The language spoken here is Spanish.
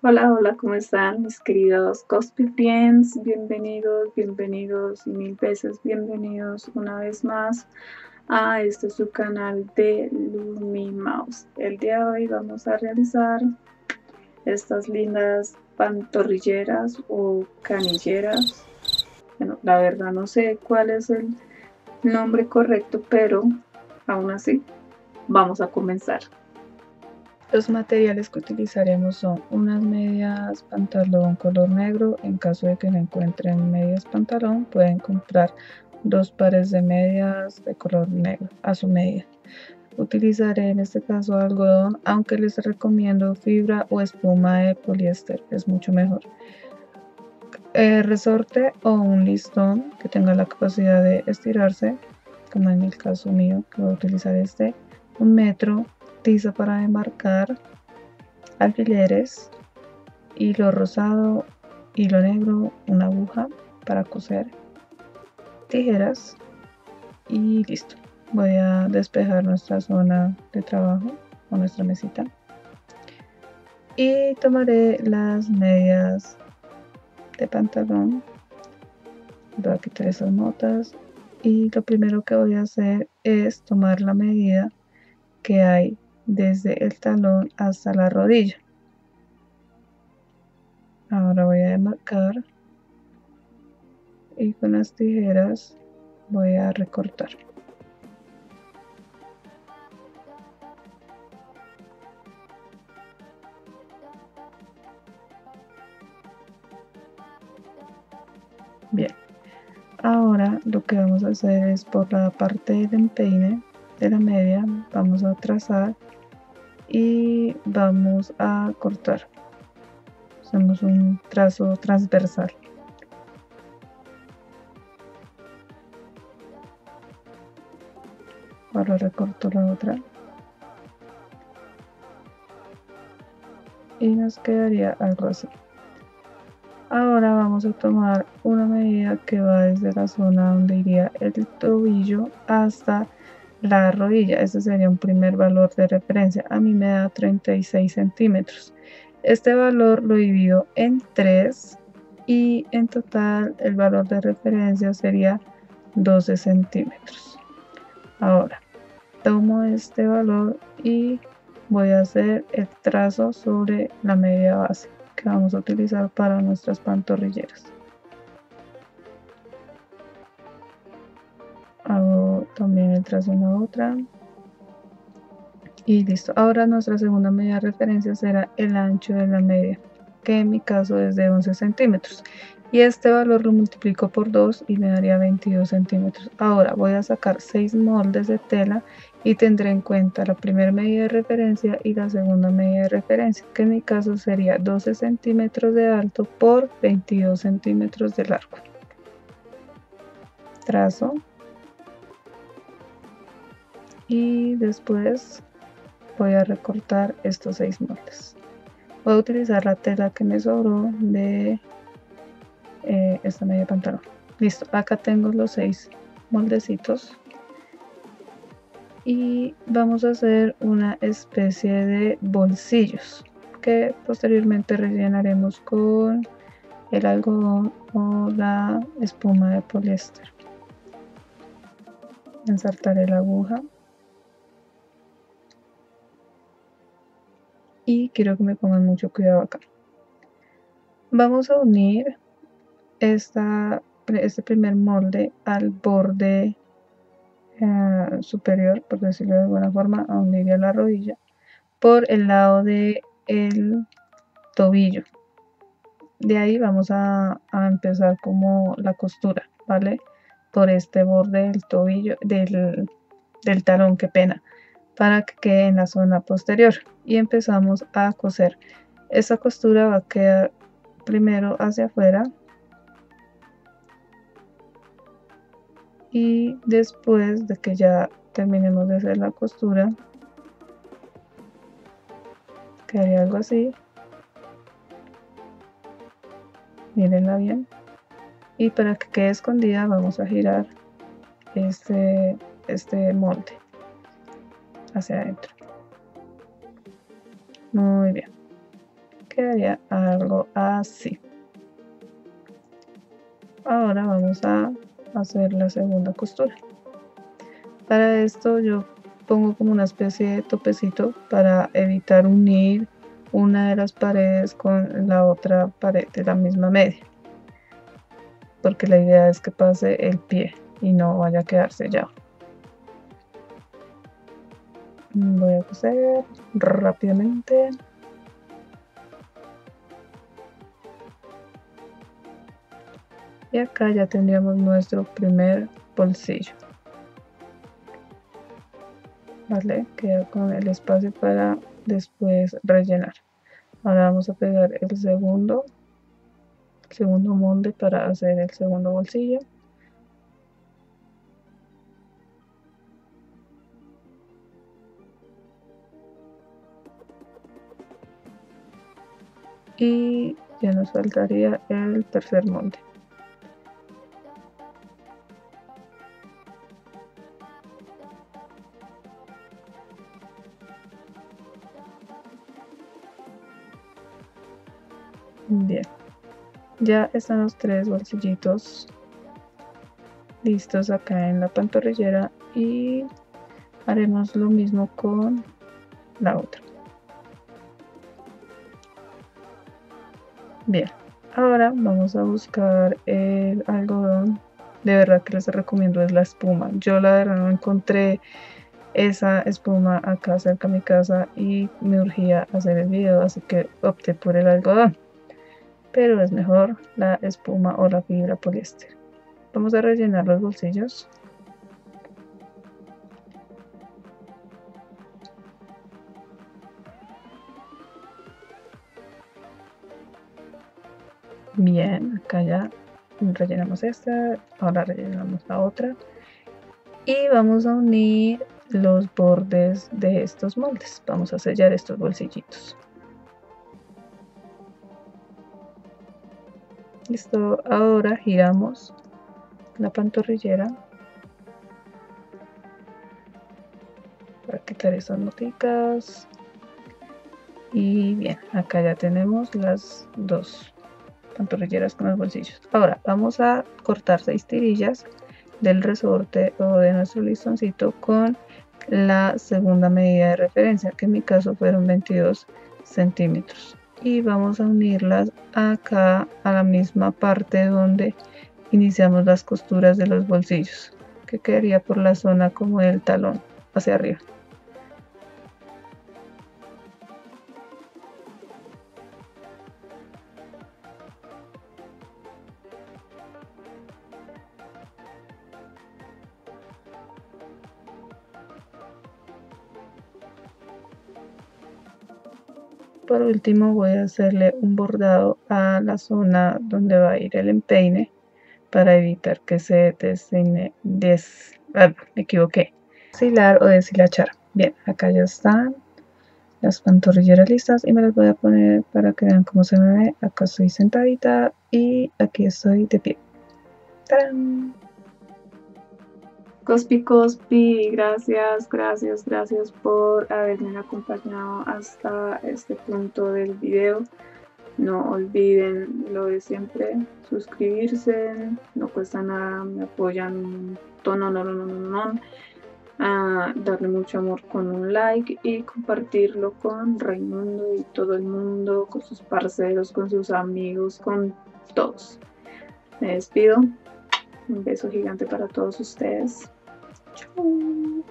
Hola, hola, ¿cómo están mis queridos Cosplay Friends? Bienvenidos, bienvenidos y mil veces bienvenidos una vez más a este su canal de Lumi Mouse. El día de hoy vamos a realizar estas lindas pantorrilleras o canilleras. Bueno, la verdad no sé cuál es el nombre correcto, pero aún así vamos a comenzar. Los materiales que utilizaremos son unas medias pantalón color negro. En caso de que no encuentren medias pantalón, pueden comprar dos pares de medias de color negro a su medida. Utilizaré en este caso algodón, aunque les recomiendo fibra o espuma de poliéster, es mucho mejor. Resorte o un listón que tenga la capacidad de estirarse, como en el caso mío, que voy a utilizar un metro, tiza para demarcar, alfileres, hilo rosado, hilo negro, una aguja para coser, tijeras y listo. Voy a despejar nuestra zona de trabajo o nuestra mesita y tomaré las medias de pantalón. Voy a quitar esas notas y lo primero que voy a hacer es tomar la medida que hay desde el talón hasta la rodilla. Ahora voy a demarcar y con las tijeras voy a recortar. Bien, ahora lo que vamos a hacer es por la parte del empeine de la media, vamos a trazar y vamos a cortar. Hacemos un trazo transversal. Ahora recorto la otra y nos quedaría algo así. Ahora vamos a tomar una medida que va desde la zona donde iría el tobillo hasta la rodilla. Este sería un primer valor de referencia. A mí me da 36 centímetros. Este valor lo divido en 3 y en total el valor de referencia sería 12 centímetros. Ahora tomo este valor y voy a hacer el trazo sobre la media base que vamos a utilizar para nuestras pantorrilleras. Hago también el trazo en la otra y listo. Ahora nuestra segunda medida de referencia será el ancho de la media, que en mi caso es de 11 centímetros, y este valor lo multiplico por 2 y me daría 22 centímetros. Ahora voy a sacar 6 moldes de tela y tendré en cuenta la primera medida de referencia y la segunda medida de referencia, que en mi caso sería 12 centímetros de alto por 22 centímetros de largo. Trazo y después voy a recortar estos 6 moldes. Voy a utilizar la tela que me sobró de esta media pantalón. Listo, acá tengo los 6 moldecitos y vamos a hacer una especie de bolsillos que posteriormente rellenaremos con el algodón o la espuma de poliéster. Ensartaré la aguja y quiero que me pongan mucho cuidado acá. Vamos a unir este primer molde al borde superior, por decirlo de alguna forma, a donde iría la rodilla, por el lado del tobillo. De ahí vamos a empezar como la costura, ¿vale? Por este borde del tobillo, del talón, qué pena, para que quede en la zona posterior. Y empezamos a coser. Esta costura va a quedar primero hacia afuera y después de que ya terminemos de hacer la costura, quedaría algo así. Mírenla bien. Y para que quede escondida vamos a girar este molde hacia adentro. Muy bien. quedaría algo así. Ahora vamos a hacer la segunda costura. Para esto yo pongo como una especie de topecito para evitar unir una de las paredes con la otra pared de la misma media, porque la idea es que pase el pie y no vaya a quedar sellado. Voy a coser rápidamente. Y acá ya tendríamos nuestro primer bolsillo. Vale, queda con el espacio para después rellenar. Ahora vamos a pegar el segundo molde para hacer el segundo bolsillo. Y ya nos faltaría el tercer molde. Bien, ya están los tres bolsillitos listos acá en la pantorrillera y haremos lo mismo con la otra. Bien, ahora vamos a buscar el algodón. De verdad que les recomiendo es la espuma. Yo la verdad no encontré esa espuma acá cerca de mi casa y me urgía hacer el video, así que opté por el algodón. Pero es mejor la espuma o la fibra poliéster. Vamos a rellenar los bolsillos. Bien, acá ya rellenamos esta, ahora rellenamos la otra y vamos a unir los bordes de estos moldes. Vamos a sellar estos bolsillitos. Listo, ahora giramos la pantorrillera para quitar esas noticas. Y bien, acá ya tenemos las dos pantorrilleras con los bolsillos. Ahora vamos a cortar 6 tirillas del resorte o de nuestro listoncito con la segunda medida de referencia, que en mi caso fueron 22 centímetros. Y vamos a unirlas acá a la misma parte donde iniciamos las costuras de los bolsillos, que quedaría por la zona como del talón hacia arriba. Por último voy a hacerle un bordado a la zona donde va a ir el empeine para evitar que se me equivoqué, deshilar o deshilachar. Bien, acá ya están las pantorrilleras listas y me las voy a poner para que vean cómo se me ve. Acá estoy sentadita y aquí estoy de pie. ¡Tarán! Cospi, gracias por haberme acompañado hasta este punto del video. No olviden lo de siempre, suscribirse, no cuesta nada, me apoyan un montón, darle mucho amor con un like y compartirlo con Raimundo y todo el mundo, con sus parceros, con sus amigos, con todos. Me despido. Un beso gigante para todos ustedes. Chao.